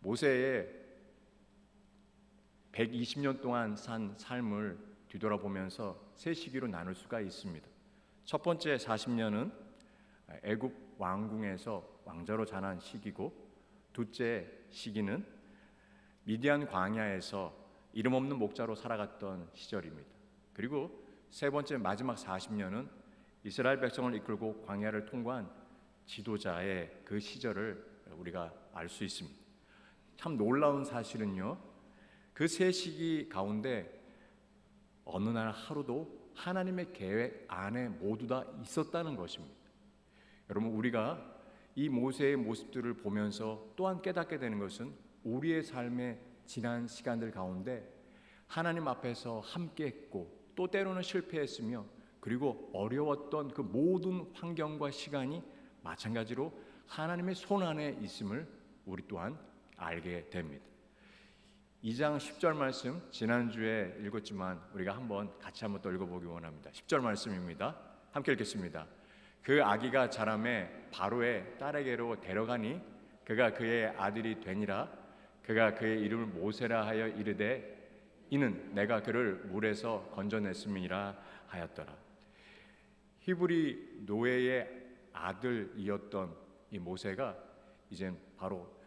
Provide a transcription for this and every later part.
모세의 120년 동안 산 삶을 뒤돌아보면서 세 시기로 나눌 수가 있습니다. 첫 번째 40년은 애굽 왕궁에서 왕자로 자란 시기고, 둘째 시기는 미디안 광야에서 이름 없는 목자로 살아갔던 시절입니다. 그리고 세 번째 마지막 40년은 이스라엘 백성을 이끌고 광야를 통과한 지도자의 그 시절을 우리가 알 수 있습니다. 참 놀라운 사실은요, 그 세 시기 가운데 어느 날 하루도 하나님의 계획 안에 모두 다 있었다는 것입니다. 여러분, 우리가 이 모세의 모습들을 보면서 또한 깨닫게 되는 것은 우리의 삶의 지난 시간들 가운데 하나님 앞에서 함께했고, 또 때로는 실패했으며, 그리고 어려웠던 그 모든 환경과 시간이 마찬가지로 하나님의 손 안에 있음을 우리 또한 알게 됩니다. 2장 10절 말씀, 지난주에 읽었지만 우리가 같이 한번 또 읽어보기 원합니다. 10절 말씀입니다. 함께 읽겠습니다. 그 아기가 자라매 바로의 딸에게로 데려가니 그가 그의 아들이 되니라. 그가 그의 이름을 모세라 하여 이르되 이는 내가 그를 물에서 건져냈음이라 하였더라. 히브리 노예의 아들이었던 이 모세가 이젠 바로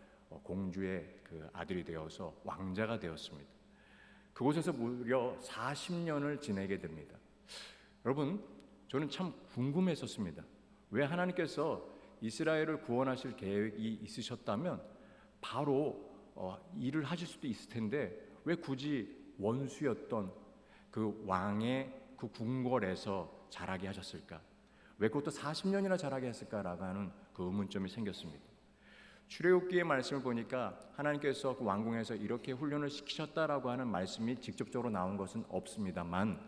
공주의 그 아들이 되어서 왕자가 되었습니다. 그곳에서 무려 40년을 지내게 됩니다. 여러분, 저는 참 궁금했었습니다. 왜 하나님께서 이스라엘을 구원하실 계획이 있으셨다면 바로 일을 하실 수도 있을 텐데 왜 굳이 원수였던 그 왕의 그 궁궐에서 자라게 하셨을까? 왜 그것도 40년이나 자라게 했을까라고 하는 그 의문점이 생겼습니다. 출애굽기의 말씀을 보니까 하나님께서 그 왕궁에서 이렇게 훈련을 시키셨다라고 하는 말씀이 직접적으로 나온 것은 없습니다만,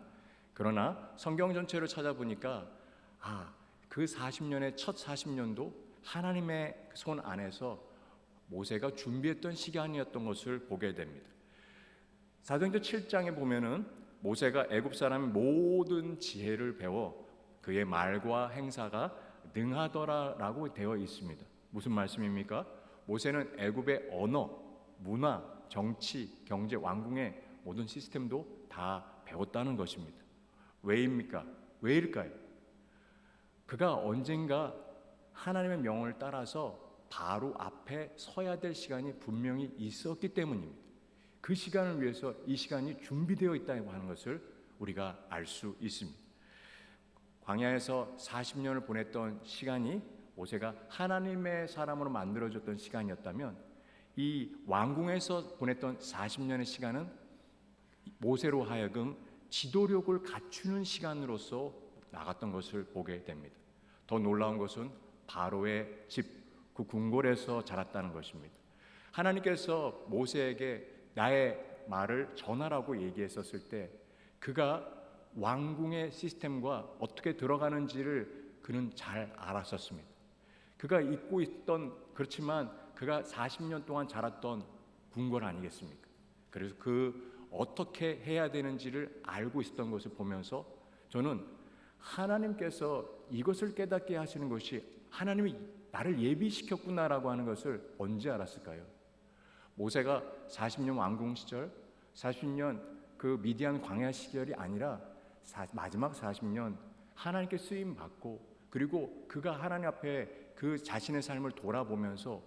그러나 성경 전체를 찾아보니까 그 40년의 첫 40년도 하나님의 손 안에서 모세가 준비했던 시간이었던 것을 보게 됩니다. 사도행전 7장에 보면은 모세가 애굽 사람의 모든 지혜를 배워 그의 말과 행사가 능하더라라고 되어 있습니다. 무슨 말씀입니까? 모세는 애굽의 언어, 문화, 정치, 경제, 왕궁의 모든 시스템도 다 배웠다는 것입니다. 왜입니까? 왜일까요? 그가 언젠가 하나님의 명을 따라서 바로 앞에 서야 될 시간이 분명히 있었기 때문입니다. 그 시간을 위해서 이 시간이 준비되어 있다고 하는 것을 우리가 알 수 있습니다. 광야에서 40년을 보냈던 시간이 모세가 하나님의 사람으로 만들어졌던 시간이었다면, 이 왕궁에서 보냈던 40년의 시간은 모세로 하여금 지도력을 갖추는 시간으로서 나갔던 것을 보게 됩니다. 더 놀라운 것은 바로의 집, 그 궁궐에서 자랐다는 것입니다. 하나님께서 모세에게 나의 말을 전하라고 얘기했었을 때 그가 왕궁의 시스템과 어떻게 들어가는지를 그는 잘 알았었습니다. 그가 잊고 있던, 그렇지만 그가 40년 동안 자랐던 궁궐 아니겠습니까? 그래서 그 어떻게 해야 되는지를 알고 있었던 것을 보면서 저는 하나님께서 이것을 깨닫게 하시는 것이 하나님이 나를 예비시켰구나라고 하는 것을 언제 알았을까요? 모세가 40년 왕궁 시절, 40년 그 미디안 광야 시절이 아니라 마지막 40년 하나님께 쓰임 받고, 그리고 그가 하나님 앞에 그 자신의 삶을 돌아보면서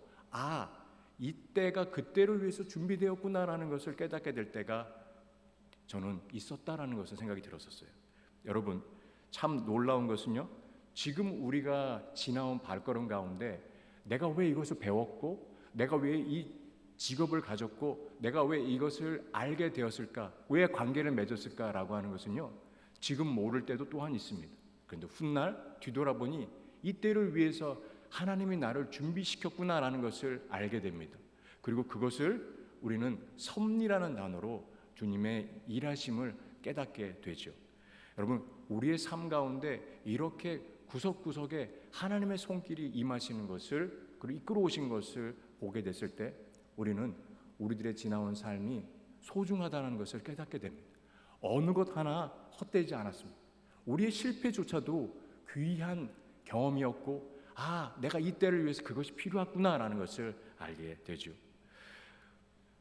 이때가 그때를 위해서 준비되었구나라는 것을 깨닫게 될 때가 저는 있었다라는 것을 생각이 들었었어요. 여러분, 참 놀라운 것은요, 지금 우리가 지나온 발걸음 가운데 내가 왜 이것을 배웠고, 내가 왜 이 직업을 가졌고, 내가 왜 이것을 알게 되었을까, 왜 관계를 맺었을까라고 하는 것은요, 지금 모를 때도 또한 있습니다. 그런데 훗날 뒤돌아보니 이때를 위해서 하나님이 나를 준비시켰구나라는 것을 알게 됩니다. 그리고 그것을 우리는 섭리라는 단어로 주님의 일하심을 깨닫게 되죠. 여러분, 우리의 삶 가운데 이렇게 구석구석에 하나님의 손길이 임하시는 것을, 그리고 이끌어 오신 것을 보게 됐을 때 우리는 우리들의 지나온 삶이 소중하다는 것을 깨닫게 됩니다. 어느 것 하나 헛되지 않았습니다. 우리의 실패조차도 귀한 경험이었고, 내가 이때를 위해서 그것이 필요했구나라는 것을 알게 되죠.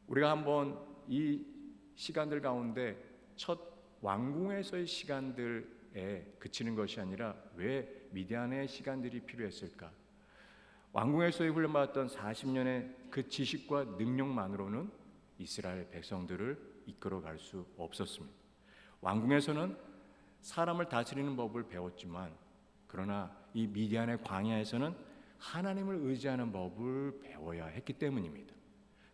우리가 한번 이 시간들 가운데 첫 왕궁에서의 시간들에 그치는 것이 아니라 왜 미디안의 시간들이 필요했을까? 왕궁에서의 훈련받았던 40년의 그 지식과 능력만으로는 이스라엘 백성들을 이끌어갈 수 없었습니다. 왕궁에서는 사람을 다스리는 법을 배웠지만, 그러나 이 미디안의 광야에서는 하나님을 의지하는 법을 배워야 했기 때문입니다.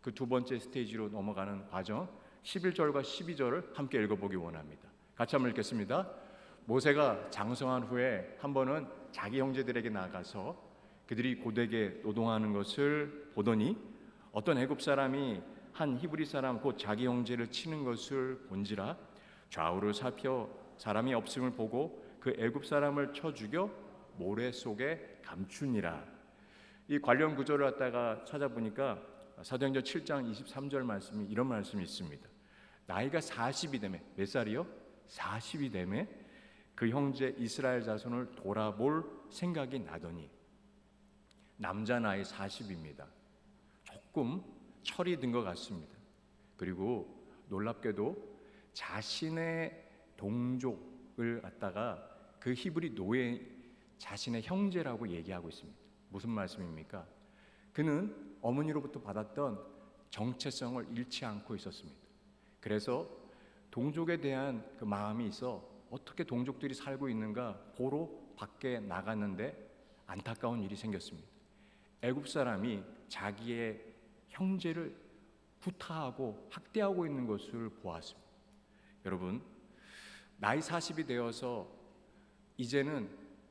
그 두 번째 스테이지로 넘어가는 과정, 11절과 12절을 함께 읽어보기 원합니다. 같이 한번 읽겠습니다. 모세가 장성한 후에 한 번은 자기 형제들에게 나가서 그들이 고되게 노동하는 것을 보더니 어떤 애굽 사람이 한 히브리 사람 곧 자기 형제를 치는 것을 본지라 좌우를 살펴 사람이 없음을 보고 그 애굽 사람을 쳐 죽여 모래 속에 감추니라. 이 관련 구절을 갖다가 찾아보니까 사도행전 7장 23절 말씀이 이런 말씀이 있습니다. 나이가 40이 되매, 몇 살이요? 40이 되매 그 형제 이스라엘 자손을 돌아볼 생각이 나더니, 남자 나이 40입니다. 조금 철이 든 것 같습니다. 그리고 놀랍게도 자신의 동족을 갖다가 그 히브리 노예 자신의 형제라고 얘기하고 있습니다. 무슨 말씀입니까? 그는 어머니로부터 받았던 정체성을 잃지 않고 있었습니다. 그래서 동족에 대한 그 마음이 있어 어떻게 동족들이 살고 있는가 보러 밖에 나갔는데 안타까운 일이 생겼습니다. 애굽 사람이 자기의 형제를 구타하고 학대하고 있는 것을 보았습니다. 여러분, 나이 40이 되어서 이제는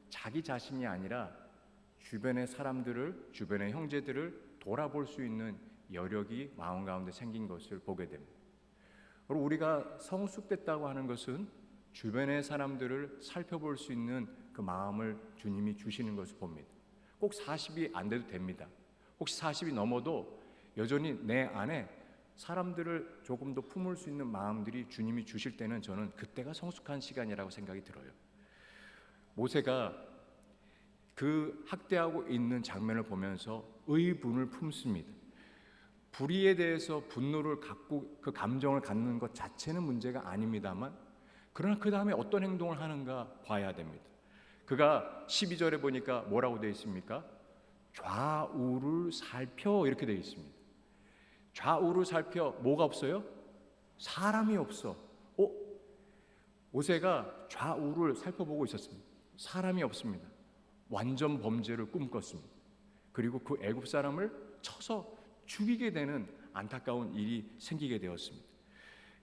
자기 자신이 아니라 주변의 사람들을, 주변의 형제들을 돌아볼 수 있는 여력이 마음 가운데 생긴 것을 보게 됩니다. 그리고 우리가 성숙됐다고 하는 것은 주변의 사람들을 살펴볼 수 있는 그 마음을 주님이 주시는 것을 봅니다. 꼭 40이 안 돼도 됩니다. 혹시 40이 넘어도 여전히 내 안에 사람들을 조금 더 품을 수 있는 마음들이 주님이 주실 때는 저는 그때가 성숙한 시간이라고 생각이 들어요. 모세가 그 학대하고 있는 장면을 보면서 의분을 품습니다. 불의에 대해서 분노를 갖고 그 감정을 갖는 것 자체는 문제가 아닙니다만, 그러나 그 다음에 어떤 행동을 하는가 봐야 됩니다. 그가 12절에 보니까 뭐라고 되어 있습니까? 좌우를 살펴, 이렇게 되어 있습니다. 좌우를 살펴, 뭐가 없어요? 사람이 없어. 모세가 좌우를 살펴보고 있었습니다. 사람이 없습니다. 완전 범죄를 꿈꿨습니다. 그리고 그 애굽 사람을 쳐서 죽이게 되는 안타까운 일이 생기게 되었습니다.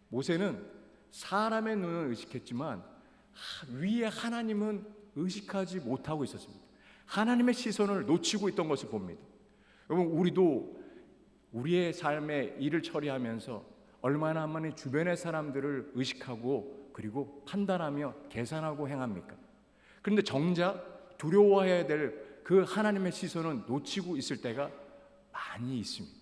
모세는 사람의 눈을 의식했지만 위에 하나님은 의식하지 못하고 있었습니다. 하나님의 시선을 놓치고 있던 것을 봅니다. 여러분, 우리도 우리의 삶의 일을 처리하면서 얼마나 많이 주변의 사람들을 의식하고 그리고 판단하며 계산하고 행합니까? 그런데 정작 두려워해야 될 그 하나님의 시선은 놓치고 있을 때가 많이 있습니다.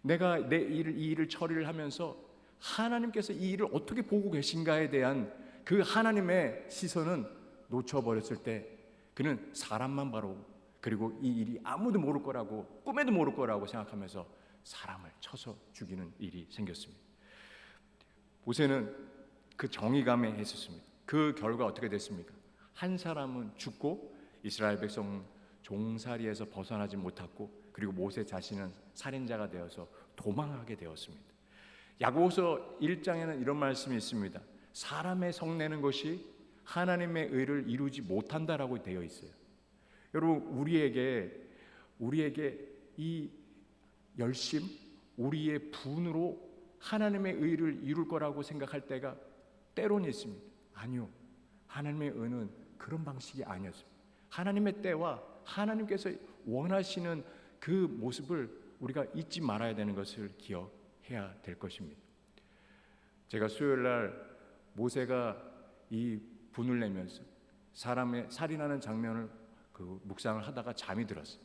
내가 이 일을 처리를 하면서 하나님께서 이 일을 어떻게 보고 계신가에 대한 그 하나님의 시선은 놓쳐버렸을 때 그는 사람만 바라보고, 그리고 이 일이 아무도 모를 거라고, 꿈에도 모를 거라고 생각하면서 사람을 쳐서 죽이는 일이 생겼습니다. 모세는 그 정의감에 했었습니다. 그 결과 어떻게 됐습니까? 한 사람은 죽고 이스라엘 백성 종살이에서 벗어나지 못했고, 그리고 모세 자신은 살인자가 되어서 도망하게 되었습니다. 야고보서 1장에는 이런 말씀이 있습니다. 사람의 성내는 것이 하나님의 의를 이루지 못한다라고 되어 있어요. 여러분, 우리에게 이 열심, 우리의 분으로 하나님의 의를 이룰 거라고 생각할 때가 때로는 있습니다. 아니요, 하나님의 의는 그런 방식이 아니었습니다. 하나님의 때와 하나님께서 원하시는 그 모습을 우리가 잊지 말아야 되는 것을 기억해야 될 것입니다. 제가 수요일 날 모세가 이 분을 내면서 사람의 살인하는 장면을 그 묵상을 하다가 잠이 들었어요.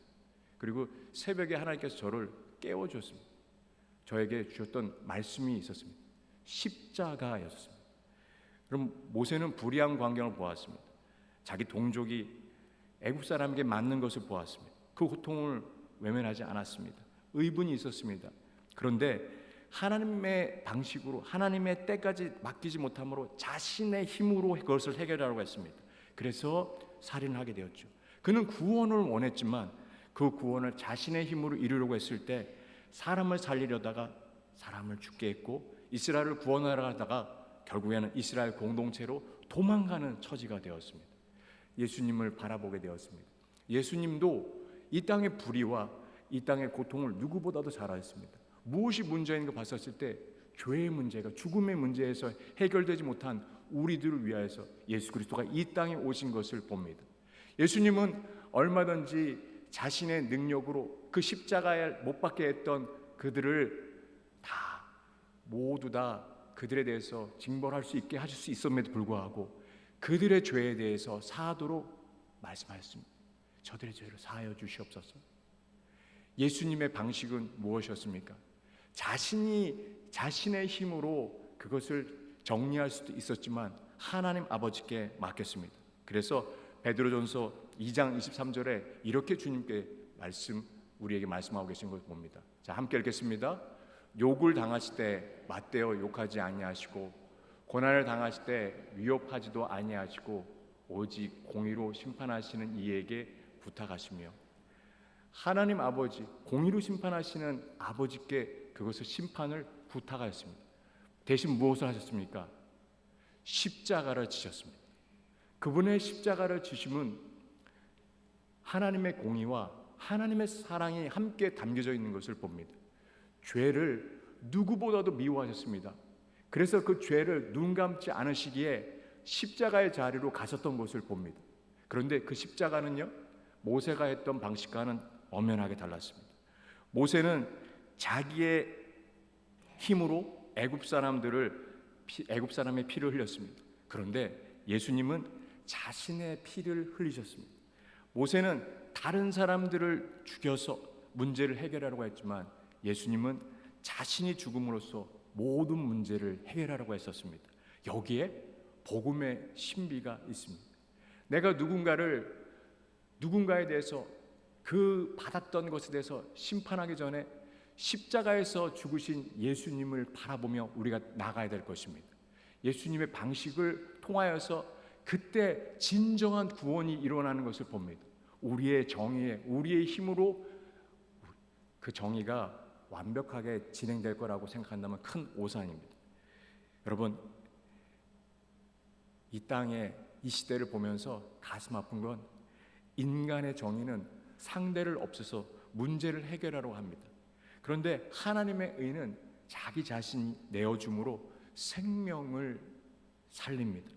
그리고 새벽에 하나님께서 저를 깨워줬습니다. 저에게 주셨던 말씀이 있었습니다. 십자가였습니다. 그럼 모세는 불의한 광경을 보았습니다. 자기 동족이 애굽 사람에게 맞는 것을 보았습니다. 그 고통을 외면하지 않았습니다. 의분이 있었습니다. 그런데 하나님의 방식으로 하나님의 때까지 맡기지 못함으로 자신의 힘으로 그것을 해결하려고 했습니다. 그래서 살인을 하게 되었죠. 그는 구원을 원했지만 그 구원을 자신의 힘으로 이루려고 했을 때 사람을 살리려다가 사람을 죽게 했고, 이스라엘을 구원하려 하다가 결국에는 이스라엘 공동체로 도망가는 처지가 되었습니다. 예수님을 바라보게 되었습니다. 예수님도 이 땅의 불의와 이 땅의 고통을 누구보다도 잘 알았습니다. 무엇이 문제인가 봤었을 때 죄의 문제가, 죽음의 문제에서 해결되지 못한 우리들을 위하여서 예수 그리스도가 이 땅에 오신 것을 봅니다. 예수님은 얼마든지 자신의 능력으로 그 십자가에 못 박게 했던 그들을 다 모두 다 그들에 대해서 징벌할 수 있게 하실 수 있음에도 불구하고 그들의 죄에 대해서 사하도록 말씀하셨습니다. 저들의 죄를 사하여 주시옵소서. 예수님의 방식은 무엇이었습니까? 자신의 힘으로 그것을 정리할 수도 있었지만 하나님 아버지께 맡겼습니다. 그래서 베드로전서 2장 23절에 이렇게 주님께 우리에게 말씀하고 계신 것을 봅니다. 자, 함께 읽겠습니다. 욕을 당하실 때 맞대어 욕하지 아니하시고 고난을 당하실 때 위협하지도 아니하시고 오직 공의로 심판하시는 이에게 부탁하시며, 하나님 아버지, 공의로 심판하시는 아버지께 그것을 심판을 부탁하였습니다. 대신 무엇을 하셨습니까? 십자가를 지셨습니다. 그분의 십자가를 지심은 하나님의 공의와 하나님의 사랑이 함께 담겨져 있는 것을 봅니다. 죄를 누구보다도 미워하셨습니다. 그래서 그 죄를 눈 감지 않으시기에 십자가의 자리로 가셨던 것을 봅니다. 그런데 그 십자가는요, 모세가 했던 방식과는 엄연하게 달랐습니다. 모세는 자기의 힘으로 애굽 사람의 피를 흘렸습니다. 그런데 예수님은 자신의 피를 흘리셨습니다. 모세는 다른 사람들을 죽여서 문제를 해결하려고 했지만 예수님은 자신이 죽음으로써 모든 문제를 해결하려고 했었습니다. 여기에 복음의 신비가 있습니다. 내가 누군가에 대해서 그 받았던 것에 대해서 심판하기 전에 십자가에서 죽으신 예수님을 바라보며 우리가 나가야 될 것입니다. 예수님의 방식을 통하여서 그때 진정한 구원이 일어나는 것을 봅니다. 우리의 정의에, 우리의 힘으로 그 정의가 완벽하게 진행될 거라고 생각한다면 큰 오산입니다. 여러분, 이 땅에 이 시대를 보면서 가슴 아픈 건 인간의 정의는 상대를 없애서 문제를 해결하려고 합니다. 그런데 하나님의 의는 자기 자신이 내어줌으로 생명을 살립니다.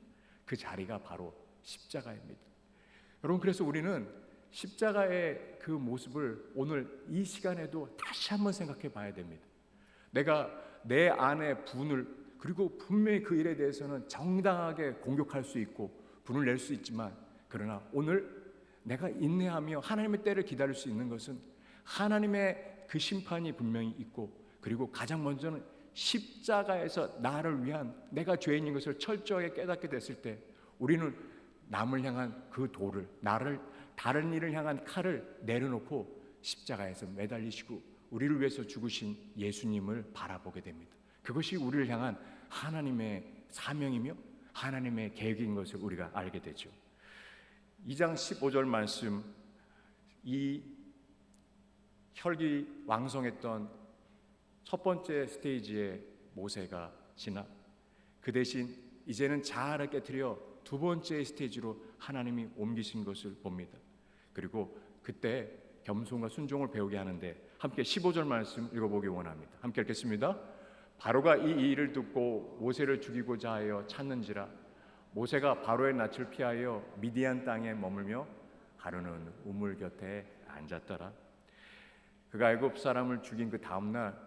그 자리가 바로 십자가입니다. 여러분, 그래서 우리는 십자가의 그 모습을 오늘 이 시간에도 다시 한번 생각해 봐야 됩니다. 내가 내 안에 분을, 그리고 분명히 그 일에 대해서는 정당하게 공격할 수 있고 분을 낼 수 있지만, 그러나 오늘 내가 인내하며 하나님의 때를 기다릴 수 있는 것은 하나님의 그 심판이 분명히 있고, 그리고 가장 먼저는 십자가에서 나를 위한, 내가 죄인인 것을 철저하게 깨닫게 됐을 때 우리는 남을 향한 그 돌을, 다른 일을 향한 칼을 내려놓고 십자가에서 매달리시고 우리를 위해서 죽으신 예수님을 바라보게 됩니다. 그것이 우리를 향한 하나님의 사명이며 하나님의 계획인 것을 우리가 알게 되죠. 2장 15절 말씀, 이 혈기왕성했던 첫 번째 스테이지에 모세가 지나 그 대신 이제는 자아를 깨트려 두 번째 스테이지로 하나님이 옮기신 것을 봅니다. 그리고 그때 겸손과 순종을 배우게 하는데 함께 15절 말씀 읽어보기 원합니다. 함께 읽겠습니다. 바로가 이 일을 듣고 모세를 죽이고자 하여 찾는지라 모세가 바로의 낯을 피하여 미디안 땅에 머물며 하루는 우물 곁에 앉았더라. 그가 애굽 사람을 죽인 그 다음날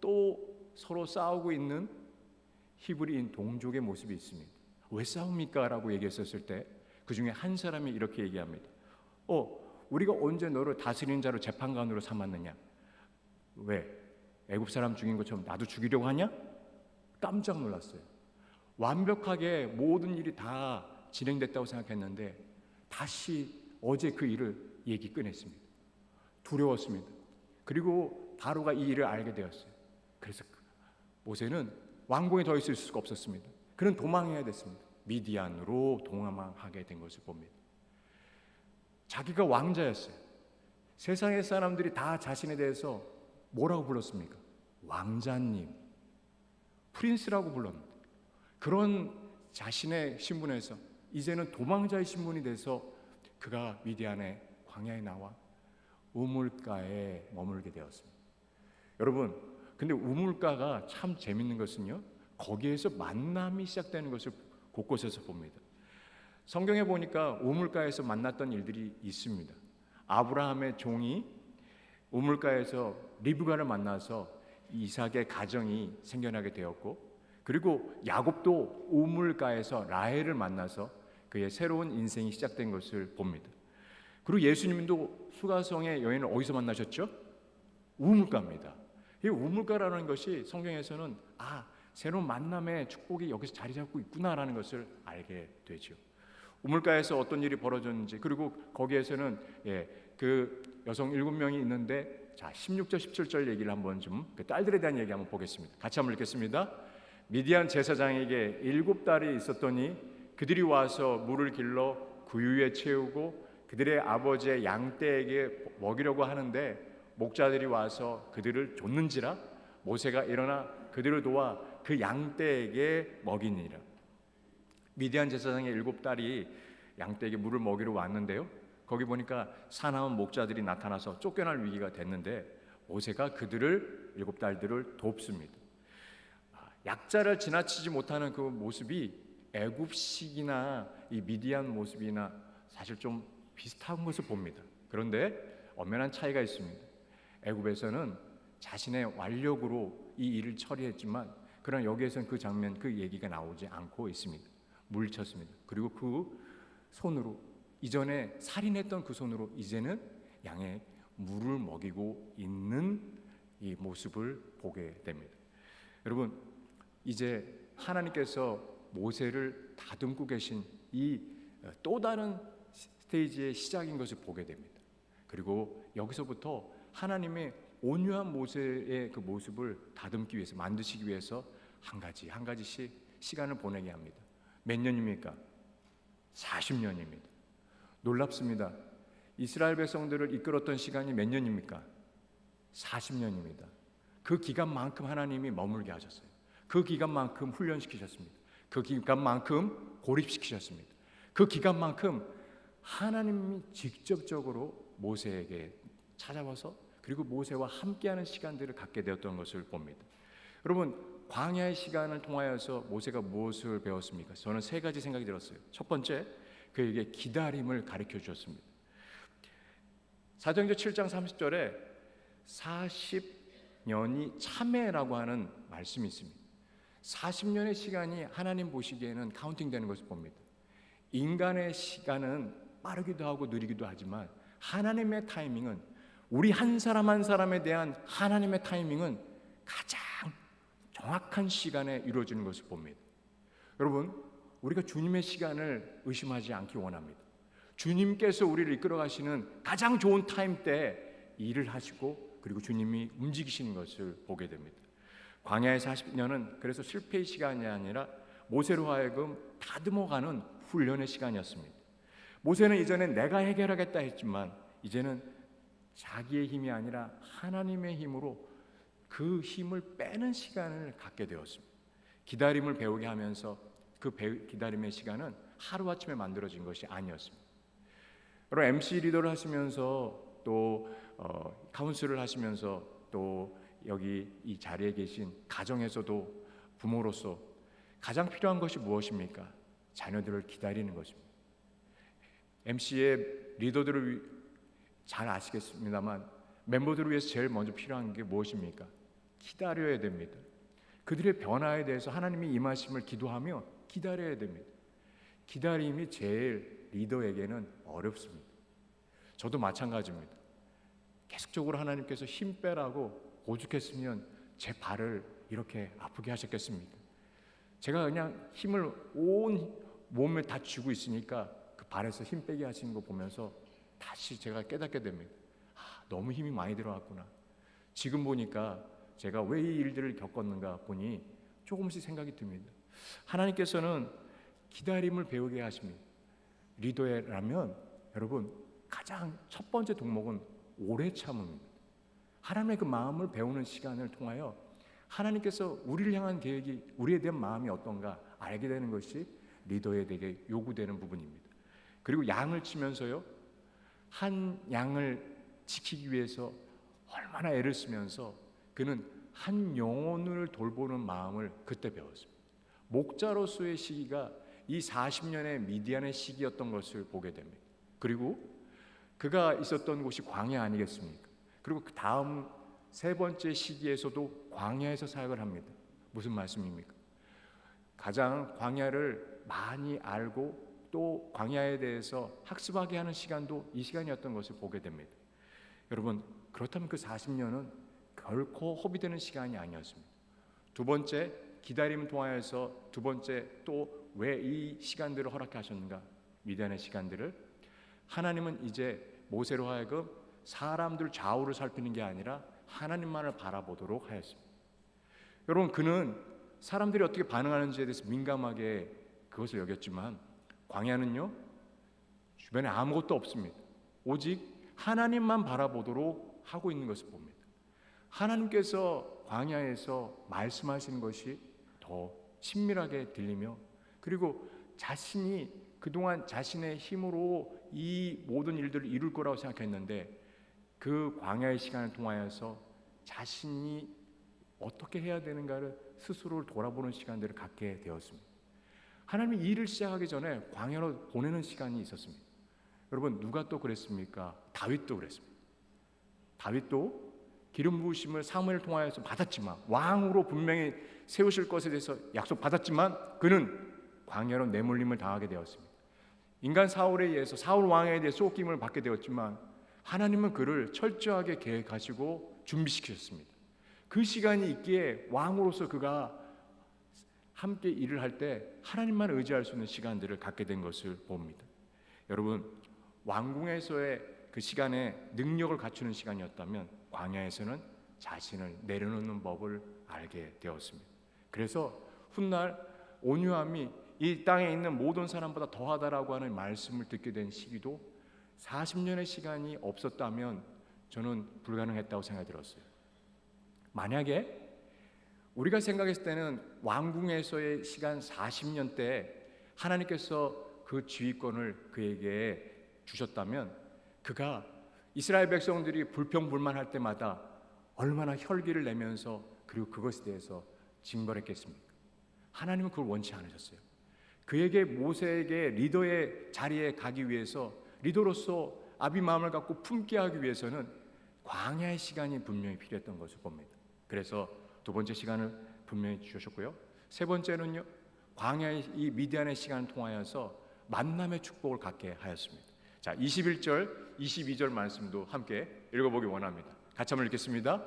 또 서로 싸우고 있는 히브리인 동족의 모습이 있습니다. 왜 싸웁니까? 라고 얘기했었을 때 그 중에 한 사람이 이렇게 얘기합니다. 우리가 언제 너를 다스리는 자로 재판관으로 삼았느냐? 왜? 애굽 사람 죽인 것처럼 나도 죽이려고 하냐? 깜짝 놀랐어요. 완벽하게 모든 일이 다 진행됐다고 생각했는데 다시 어제 그 일을 얘기 꺼냈습니다. 두려웠습니다. 그리고 바로가 이 일을 알게 되었어요. 그래서 모세는 왕궁에 더 있을 수가 없었습니다. 그는 도망해야 됐습니다. 미디안으로 도망하게 된 것을 봅니다. 자기가 왕자였어요. 세상의 사람들이 다 자신에 대해서 뭐라고 불렀습니까? 왕자님, 프린스라고 불렀는데, 그런 자신의 신분에서 이제는 도망자의 신분이 돼서 그가 미디안의 광야에 나와 우물가에 머물게 되었습니다. 여러분, 근데 우물가가 참 재밌는 것은요, 거기에서 만남이 시작되는 것을 곳곳에서 봅니다. 성경에 보니까 우물가에서 만났던 일들이 있습니다. 아브라함의 종이 우물가에서 리브가를 만나서 이삭의 가정이 생겨나게 되었고, 그리고 야곱도 우물가에서 라헬을 만나서 그의 새로운 인생이 시작된 것을 봅니다. 그리고 예수님도 수가성의 여인을 어디서 만나셨죠? 우물가입니다. 이 우물가라는 것이 성경에서는 새로운 만남의 축복이 여기서 자리 잡고 있구나라는 것을 알게 되죠. 우물가에서 어떤 일이 벌어졌는지, 그리고 거기에서는 그 여성 7명이 있는데, 자 16절 17절 얘기를 한번 좀 그 딸들에 대한 얘기 한번 보겠습니다. 같이 한번 읽겠습니다. 미디안 제사장에게 7딸이 있었더니 그들이 와서 물을 길러 구유에 채우고 그들의 아버지의 양떼에게 먹이려고 하는데 목자들이 와서 그들을 쫓는지라 모세가 일어나 그들을 도와 그 양떼에게 먹이니라. 미디안 제사장의 7딸이 양떼에게 물을 먹이러 왔는데요, 거기 보니까 사나운 목자들이 나타나서 쫓겨날 위기가 됐는데 모세가 그들을 7딸들을 돕습니다. 약자를 지나치지 못하는 그 모습이 애굽식이나 이 미디안 모습이나 사실 좀 비슷한 것을 봅니다. 그런데 엄연한 차이가 있습니다. 애굽에서는 자신의 완력으로 이 일을 처리했지만, 그러나 여기에서는 그 장면, 그 얘기가 나오지 않고 있습니다. 물리쳤습니다. 그리고 그 손으로, 이전에 살인했던 그 손으로 이제는 양에 물을 먹이고 있는 이 모습을 보게 됩니다. 여러분, 이제 하나님께서 모세를 다듬고 계신 이 또 다른 스테이지의 시작인 것을 보게 됩니다. 그리고 여기서부터 하나님의 온유한 모세의 그 모습을 다듬기 위해서, 만드시기 위해서 한 가지 한 가지씩 시간을 보내게 합니다. 몇 년입니까? 40년입니다. 놀랍습니다. 이스라엘 백성들을 이끌었던 시간이 몇 년입니까? 40년입니다. 그 기간만큼 하나님이 머물게 하셨어요. 그 기간만큼 훈련시키셨습니다. 그 기간만큼 고립시키셨습니다. 그 기간만큼 하나님이 직접적으로 모세에게 찾아와서 그리고 모세와 함께하는 시간들을 갖게 되었던 것을 봅니다. 여러분, 광야의 시간을 통하여서 모세가 무엇을 배웠습니까? 저는 3가지 생각이 들었어요. 첫 번째, 그에게 기다림을 가르쳐 주셨습니다. 사도행전 7장 30절에 40년이 참회라고 하는 말씀이 있습니다. 40년의 시간이 하나님 보시기에는 카운팅되는 것을 봅니다. 인간의 시간은 빠르기도 하고 느리기도 하지만 하나님의 타이밍은, 우리 한 사람 한 사람에 대한 하나님의 타이밍은 가장 정확한 시간에 이루어지는 것을 봅니다. 여러분, 우리가 주님의 시간을 의심하지 않기 원합니다. 주님께서 우리를 이끌어 가시는 가장 좋은 타임 때 일을 하시고 그리고 주님이 움직이시는 것을 보게 됩니다. 광야의 40년은 그래서 실패의 시간이 아니라 모세로 하여금 다듬어가는 훈련의 시간이었습니다. 모세는 이전에 내가 해결하겠다 했지만 이제는 자기의 힘이 아니라 하나님의 힘으로 그 힘을 빼는 시간을 갖게 되었습니다. 기다림을 배우게 하면서 그 기다림의 시간은 하루아침에 만들어진 것이 아니었습니다. 여러분, MC 리더를 하시면서 또 카운슬을 하시면서 또 여기 이 자리에 계신 가정에서도 부모로서 가장 필요한 것이 무엇입니까? 자녀들을 기다리는 것입니다. MC의 리더들을 잘 아시겠습니다만 멤버들을 위해서 제일 먼저 필요한 게 무엇입니까? 기다려야 됩니다. 그들의 변화에 대해서 하나님이 임하심을 기도하며 기다려야 됩니다. 기다림이 제일 리더에게는 어렵습니다. 저도 마찬가지입니다. 계속적으로 하나님께서 힘 빼라고 오죽했으면 제 발을 이렇게 아프게 하셨겠습니까? 제가 그냥 힘을 온 몸에 다 쥐고 있으니까 그 발에서 힘 빼게 하시는 거 보면서 다시 제가 깨닫게 됩니다. 너무 힘이 많이 들어갔구나. 지금 보니까 제가 왜 이 일들을 겪었는가 보니 조금씩 생각이 듭니다. 하나님께서는 기다림을 배우게 하십니다. 리더라면 여러분 가장 첫 번째 동목은 오래 참음입니다. 하나님의 그 마음을 배우는 시간을 통하여 하나님께서 우리를 향한 계획이, 우리에 대한 마음이 어떤가 알게 되는 것이 리더에게 요구되는 부분입니다. 그리고 양을 치면서요, 한 양을 지키기 위해서 얼마나 애를 쓰면서 그는 한 영혼을 돌보는 마음을 그때 배웠습니다. 목자로서의 시기가 이 40년의 미디안의 시기였던 것을 보게 됩니다. 그리고 그가 있었던 곳이 광야 아니겠습니까? 그리고 그 다음 세 번째 시기에서도 광야에서 사역을 합니다. 무슨 말씀입니까? 가장 광야를 많이 알고 또 광야에 대해서 학습하게 하는 시간도 이 시간이었던 것을 보게 됩니다. 여러분, 그렇다면 그 40년은 결코 허비되는 시간이 아니었습니다. 두 번째, 기다림을 통하여서 두 번째 또 왜 이 시간들을 허락하셨는가? 미디안의 시간들을 하나님은 이제 모세로 하여금 사람들 좌우를 살피는 게 아니라 하나님만을 바라보도록 하였습니다. 여러분, 그는 사람들이 어떻게 반응하는지에 대해서 민감하게 그것을 여겼지만 광야는요, 주변에 아무것도 없습니다. 오직 하나님만 바라보도록 하고 있는 것을 봅니다. 하나님께서 광야에서 말씀하시는 것이 더 친밀하게 들리며, 그리고 자신이 그동안 자신의 힘으로 이 모든 일들을 이룰 거라고 생각했는데 그 광야의 시간을 통하여서 자신이 어떻게 해야 되는가를 스스로를 돌아보는 시간들을 갖게 되었습니다. 하나님이 일을 시작하기 전에 광야로 보내는 시간이 있었습니다. 여러분, 누가 또 그랬습니까? 다윗도 그랬습니다. 다윗도 기름 부으심을 사무엘을 통하여서 받았지만, 왕으로 분명히 세우실 것에 대해서 약속받았지만 그는 광야로 내몰림을 당하게 되었습니다. 인간 사울에 의해서 사울 왕에 대해 쏘김을 받게 되었지만 하나님은 그를 철저하게 계획하시고 준비시키셨습니다. 그 시간이 있기에 왕으로서 그가 함께 일을 할 때 하나님만 의지할 수 있는 시간들을 갖게 된 것을 봅니다. 여러분, 왕궁에서의 그 시간에 능력을 갖추는 시간이었다면 광야에서는 자신을 내려놓는 법을 알게 되었습니다. 그래서 훗날 온유함이 이 땅에 있는 모든 사람보다 더하다라고 하는 말씀을 듣게 된 시기도 40년의 시간이 없었다면 저는 불가능했다고 생각이 들었어요. 만약에 우리가 생각했을 때는 왕궁에서의 시간 40년 때 하나님께서 그 지휘권을 그에게 주셨다면 그가 이스라엘 백성들이 불평불만할 때마다 얼마나 혈기를 내면서 그리고 그것에 대해서 징벌했겠습니까? 하나님은 그걸 원치 않으셨어요. 그에게 모세에게 리더의 자리에 가기 위해서, 리더로서 아비 마음을 갖고 품게 하기 위해서는 광야의 시간이 분명히 필요했던 것을 봅니다. 그래서 두 번째 시간을 분명히 주셨고요. 세 번째는요, 광야의 이 미디안의 시간을 통하여서 만남의 축복을 갖게 하였습니다. 자, 21절, 22절 말씀도 함께 읽어보기 원합니다. 같이 한번 읽겠습니다.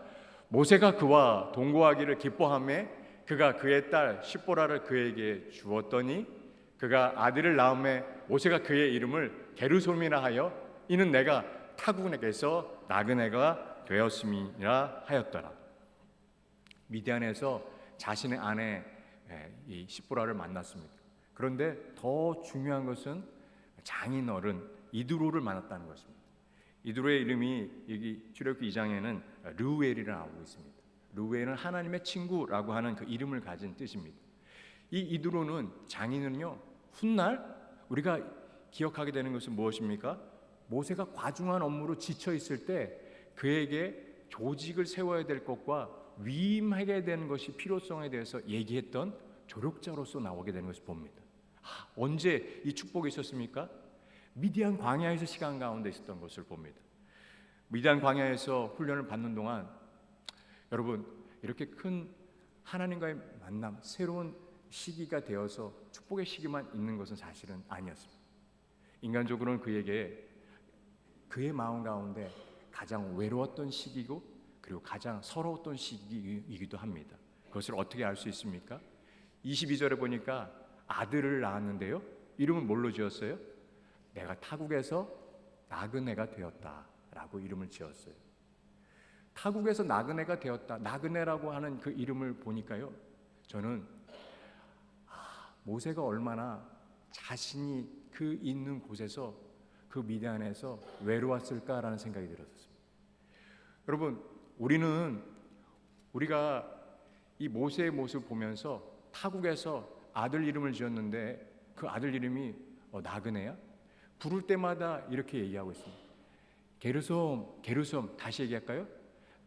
모세가 그와 동거하기를 기뻐하며 그가 그의 딸 십보라를 그에게 주었더니 그가 아들을 낳음에 모세가 그의 이름을 게르솜이라 하여 이는 내가 타국에게서 낳은 애가 되었음이라 하였더라. 미디안에서 자신의 아내 이 십보라를 만났습니다. 그런데 더 중요한 것은 장인어른 이드로를 만났다는 것입니다. 이드로의 이름이 여기 출애굽기 2장에는 르우엘이라 나오고 있습니다. 르우엘은 하나님의 친구라고 하는 그 이름을 가진 뜻입니다. 이 이드로는 장인은요, 훗날 우리가 기억하게 되는 것은 무엇입니까? 모세가 과중한 업무로 지쳐 있을 때 그에게 조직을 세워야 될 것과 위임하게 되는 것이 필요성에 대해서 얘기했던 조력자로서 나오게 되는 것을 봅니다. 언제 이 축복이 있었습니까? 미디안 광야에서 시간 가운데 있었던 것을 봅니다. 미디안 광야에서 훈련을 받는 동안 여러분, 이렇게 큰 하나님과의 만남, 새로운 시기가 되어서 축복의 시기만 있는 것은 사실은 아니었습니다. 인간적으로는 그에게 그의 마음 가운데 가장 외로웠던 시기고 그리고 가장 서러웠던 시기이기도 합니다. 그것을 어떻게 알 수 있습니까? 22절에 보니까 아들을 낳았는데요, 이름은 뭘로 지었어요? 내가 타국에서 낳은 애가 되었다 라고 이름을 지었어요. 타국에서 나그네가 되었다. 나그네라고 하는 그 이름을 보니까요, 저는 모세가 얼마나 자신이 그 있는 곳에서, 그 미디안에서 외로웠을까라는 생각이 들었습니다. 여러분, 우리가 이 모세의 모습을 보면서 타국에서 아들 이름을 지었는데 그 아들 이름이 나그네야? 부를 때마다 이렇게 얘기하고 있습니다. 게르솜, 게르솜. 다시 얘기할까요?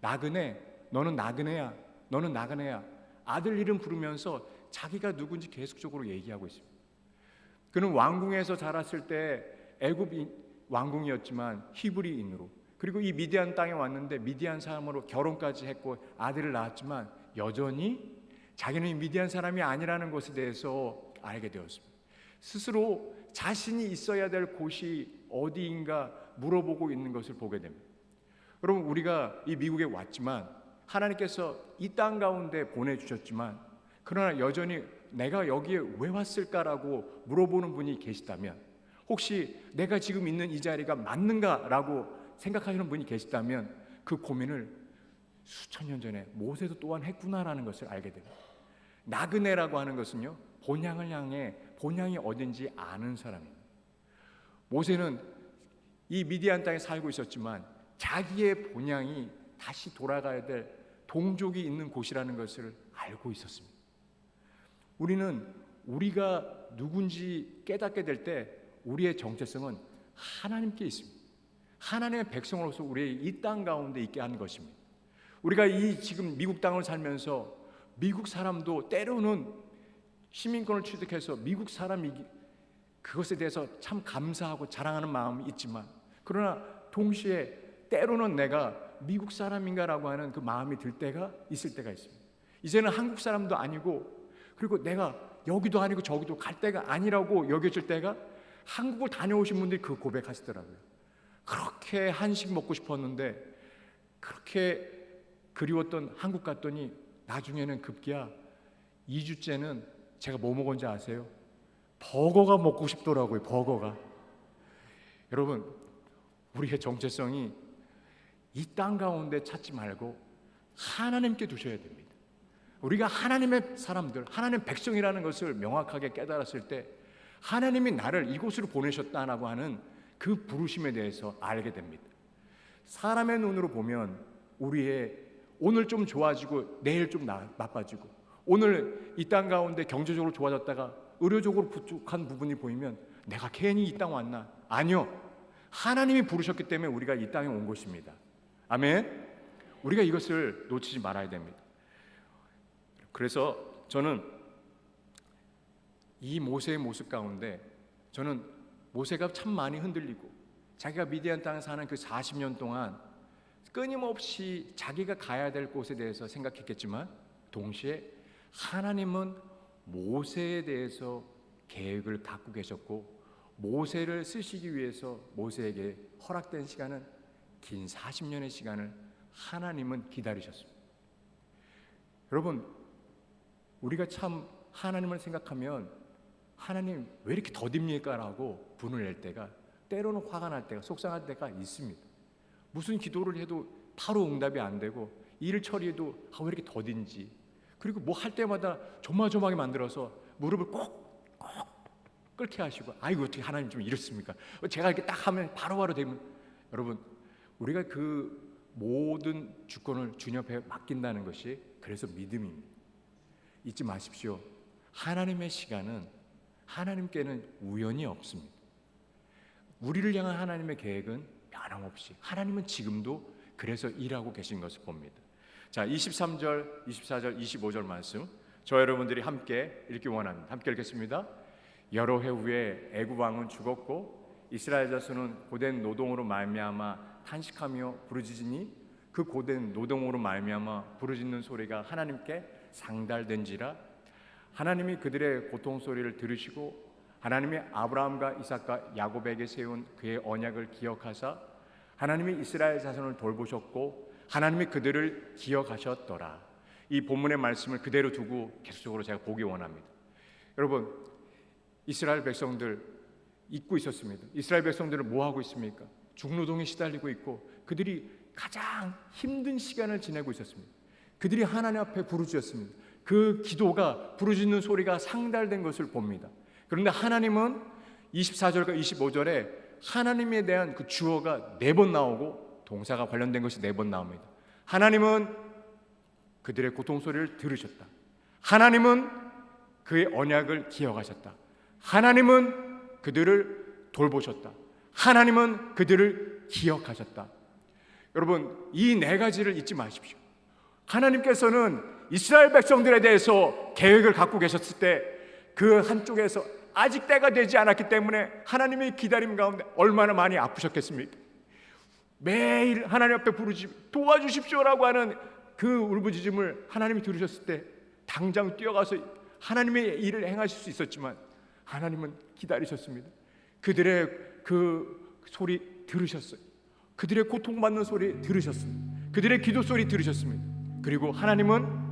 나그네, 너는 나그네야, 너는 나그네야. 아들 이름 부르면서 자기가 누군지 계속적으로 얘기하고 있습니다. 그는 왕궁에서 자랐을 때 애굽 왕궁이었지만 히브리인으로, 그리고 이 미디안 땅에 왔는데 미디안 사람으로 결혼까지 했고 아들을 낳았지만 여전히 자기는 미디안 사람이 아니라는 것에 대해서 알게 되었습니다. 스스로 자신이 있어야 될 곳이 어디인가 물어보고 있는 것을 보게 됩니다. 여러분, 우리가 이 미국에 왔지만 하나님께서 이 땅 가운데 보내주셨지만, 그러나 여전히 내가 여기에 왜 왔을까라고 물어보는 분이 계시다면, 혹시 내가 지금 있는 이 자리가 맞는가라고 생각하시는 분이 계시다면 그 고민을 수천 년 전에 모세도 또한 했구나라는 것을 알게 됩니다. 나그네라고 하는 것은요, 본향을 향해, 본향이 어딘지 아는 사람입니다. 모세는 이 미디안 땅에 살고 있었지만 자기의 본향이 다시 돌아가야 될 동족이 있는 곳이라는 것을 알고 있었습니다. 우리가 누군지 깨닫게 될 때 우리의 정체성은 하나님께 있습니다. 하나님의 백성으로서 우리의 이 땅 가운데 있게 하는 것입니다. 우리가 이 지금 미국 땅을 살면서 미국 사람도 때로는 시민권을 취득해서 미국 사람이 그것에 대해서 참 감사하고 자랑하는 마음이 있지만, 그러나 동시에 때로는 내가 미국 사람인가라고 하는 그 마음이 들 때가 있을 때가 있습니다. 이제는 한국 사람도 아니고, 그리고 내가 여기도 아니고 저기도 갈 때가 아니라고 여겨질 때가, 한국을 다녀오신 분들이 그 고백하시더라고요. 그렇게 한식 먹고 싶었는데, 그렇게 그리웠던 한국 갔더니 나중에는 급기야 2주째는 제가 뭐 먹었는지 아세요? 버거가 먹고 싶더라고요. 버거가. 여러분, 우리의 정체성이 이 땅 가운데 찾지 말고 하나님께 두셔야 됩니다. 우리가 하나님의 사람들, 하나님의 백성이라는 것을 명확하게 깨달았을 때 하나님이 나를 이곳으로 보내셨다라고 하는 그 부르심에 대해서 알게 됩니다. 사람의 눈으로 보면 우리의 오늘 좀 좋아지고 내일 좀 나빠지고, 오늘 이 땅 가운데 경제적으로 좋아졌다가 의료적으로 부족한 부분이 보이면 내가 괜히 이 땅 왔나? 아니요. 하나님이 부르셨기 때문에 우리가 이 땅에 온 것입니다. 아멘. 우리가 이것을 놓치지 말아야 됩니다. 그래서 저는 이 모세의 모습 가운데, 저는 모세가 참 많이 흔들리고 자기가 미디안 땅에 사는 그 40년 동안 끊임없이 자기가 가야 될 곳에 대해서 생각했겠지만, 동시에 하나님은 모세에 대해서 계획을 갖고 계셨고, 모세를 쓰시기 위해서 모세에게 허락된 시간은 긴 40년의 시간을 하나님은 기다리셨습니다. 여러분, 우리가 참 하나님을 생각하면 하나님 왜 이렇게 더딥니까라고 분을 낼 때가, 때로는 화가 날 때가, 속상할 때가 있습니다. 무슨 기도를 해도 바로 응답이 안 되고, 일 처리해도 왜 이렇게 더딘지, 그리고 뭐 할 때마다 조마조마하게 만들어서 무릎을 꼭 꿇게 하시고, 아이고 어떻게 하나님 좀 이렇습니까? 제가 이렇게 딱 하면 바로바로 되면, 여러분, 우리가 그 모든 주권을 주님 앞에 맡긴다는 것이 그래서 믿음입니다. 잊지 마십시오. 하나님의 시간은, 하나님께는 우연이 없습니다. 우리를 향한 하나님의 계획은 변함없이, 하나님은 지금도 그래서 일하고 계신 것을 봅니다. 자, 23절, 24절, 25절 말씀 저 여러분들이 함께 읽기 원합니다. 함께 읽겠습니다. 여러 해 후에 애굽 왕은 죽었고 이스라엘 자손은 고된 노동으로 말미암아 탄식하며 부르짖으니 그 고된 노동으로 말미암아 부르짖는 소리가 하나님께 상달된지라. 하나님이 그들의 고통 소리를 들으시고 하나님이 아브라함과 이삭과 야곱에게 세운 그의 언약을 기억하사 하나님이 이스라엘 자손을 돌보셨고 하나님이 그들을 기억하셨더라. 이 본문의 말씀을 그대로 두고 계속적으로 제가 보기 원합니다. 여러분, 이스라엘 백성들 잊고 있었습니다. 이스라엘 백성들은 뭐 하고 있습니까? 중노동에 시달리고 있고, 그들이 가장 힘든 시간을 지내고 있었습니다. 그들이 하나님 앞에 부르짖었습니다. 그 기도가, 부르짖는 소리가 상달된 것을 봅니다. 그런데 하나님은 24절과 25절에 하나님에 대한 그 주어가 4번 나오고 동사가 관련된 것이 4번 나옵니다. 하나님은 그들의 고통 소리를 들으셨다. 하나님은 그의 언약을 기억하셨다. 하나님은 그들을 돌보셨다. 하나님은 그들을 기억하셨다. 여러분, 이 4가지를 잊지 마십시오. 하나님께서는 이스라엘 백성들에 대해서 계획을 갖고 계셨을 때 그 한쪽에서 아직 때가 되지 않았기 때문에 하나님의 기다림 가운데 얼마나 많이 아프셨겠습니까? 매일 하나님 앞에 부르짖 도와주십시오라고 하는 그 울부짖음을 하나님이 들으셨을 때 당장 뛰어가서 하나님의 일을 행하실 수 있었지만 하나님은 기다리셨습니다. 그들의 그 소리 들으셨어요. 그들의 고통받는 소리 들으셨어요. 그들의 기도 소리 들으셨습니다. 그리고 하나님은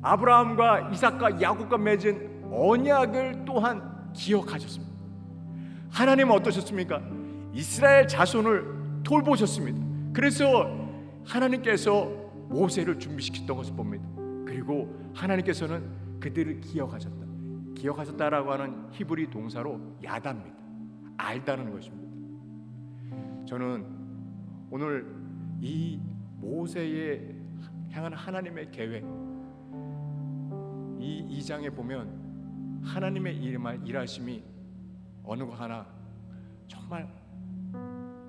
아브라함과 이삭과 야곱과 맺은 언약을 또한 기억하셨습니다. 하나님은 어떠셨습니까? 이스라엘 자손을 돌보셨습니다. 그래서 하나님께서 모세를 준비시켰던 것을 봅니다. 그리고 하나님께서는 그들을 기억하셨다. 기억하셨다라고 하는 히브리 동사로 야다입니다. 알다는 것입니다. 저는 오늘 이 모세에 향한 하나님의 계획, 이 2장에 보면 하나님의 일하심이 어느 거 하나 정말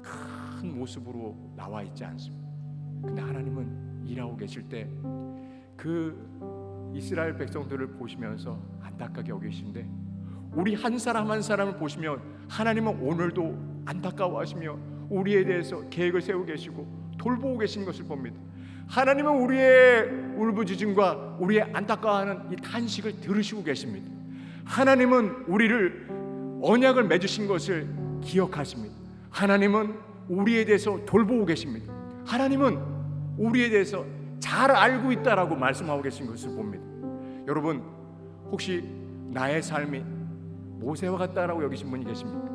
큰 모습으로 나와 있지 않습니다. 근데 하나님은 일하고 계실 때 그 이스라엘 백성들을 보시면서 안타깝게 여기신데 우리 한 사람 한 사람을 보시면 하나님은 오늘도 안타까워하시며 우리에 대해서 계획을 세우고 계시고 돌보고 계신 것을 봅니다. 하나님은 우리의 울부짖음과 우리의 안타까워하는 이 탄식을 들으시고 계십니다. 하나님은 우리를 언약을 맺으신 것을 기억하십니다. 하나님은 우리에 대해서 돌보고 계십니다. 하나님은 우리에 대해서 잘 알고 있다라고 말씀하고 계신 것을 봅니다. 여러분, 혹시 나의 삶이 모세와 같다라고 여기신 분이 계십니까?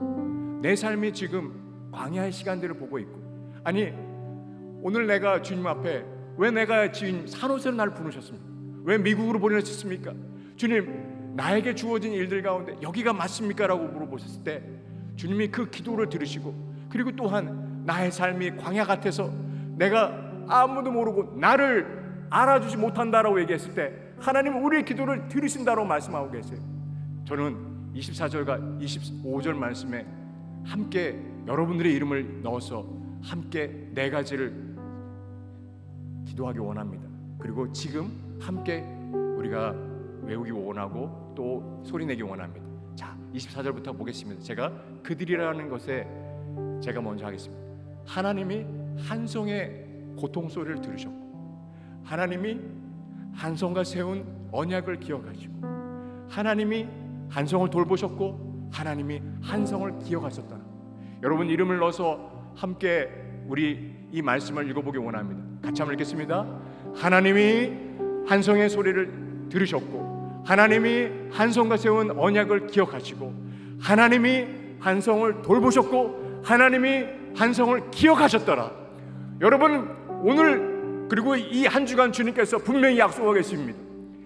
내 삶이 지금 광야의 시간들을 보고 있고, 아니 오늘 내가 주님 앞에 왜 내가 지금 산호세로 나를 부르셨습니까? 왜 미국으로 보내셨습니까? 주님, 나에게 주어진 일들 가운데 여기가 맞습니까? 라고 물어보셨을 때 주님이 그 기도를 들으시고, 그리고 또한 나의 삶이 광야 같아서 내가 아무도 모르고 나를 알아주지 못한다라고 얘기했을 때 하나님은 우리의 기도를 들으신다고 말씀하고 계세요. 저는 24절과 25절 말씀에 함께 여러분들의 이름을 넣어서 함께 4가지를 기도하기 원합니다. 그리고 지금 함께 우리가 외우기 원하고 또 소리내기 원합니다. 자, 24절부터 보겠습니다. 제가 그들이라는 것에 제가 먼저 하겠습니다. 하나님이 한송의 고통 소리를 들으셨고, 하나님이 한송과 세운 언약을 기억하시고, 하나님이 한송을 돌보셨고, 하나님이 한송을 기억하셨다. 여러분 이름을 넣어서 함께 우리 이 말씀을 읽어보기 원합니다. 같이 한번 읽겠습니다. 하나님이 한송의 소리를 들으셨고, 하나님이 한송과 세운 언약을 기억하시고, 하나님이 한송을 돌보셨고, 하나님이 한송을 기억하셨더라. 여러분 오늘 그리고 이 한 주간 주님께서 분명히 약속하고 계십니다.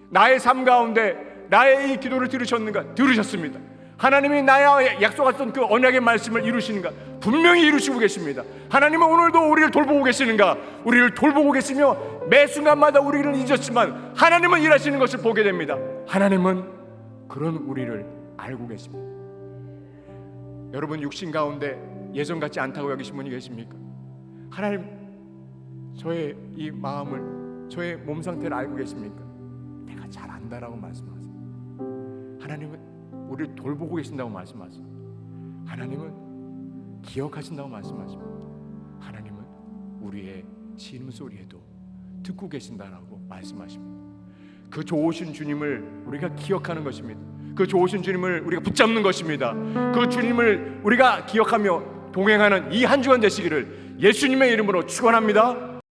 나의 삶 가운데 나의 이 기도를 들으셨습니다. 하나님이 나와 약속하셨던 그 언약의 말씀을 이루시는가? 분명히 이루시고 계십니다. 하나님은 오늘도 우리를 돌보고 계시는가? 우리를 돌보고 계시며 매 순간마다 우리를 잊었지만 하나님은 일하시는 것을 보게 됩니다. 하나님은 그런 우리를 알고 계십니다. 여러분 육신 가운데 예전 같지 않다고 여기신 분이 계십니까? 하나님, 저의 이 마음을, 저의 몸 상태를 알고 계십니까? 내가 잘 안다라고 말씀하세요. 하나님은 우리를 돌보고 계신다고 말씀하세요. 하나님은 기억하신다고 말씀하십니다. 하나님은 우리의 신음소리에도 듣고 계신다라고 말씀하십니다. 그 좋으신 주님을 우리가 기억하는 것입니다. 그 좋으신 주님을 우리가 붙잡는 것입니다. 그 주님을 우리가 기억하며 동행하는 이 한 주간 되시기를 예수님의 이름으로 축원합니다.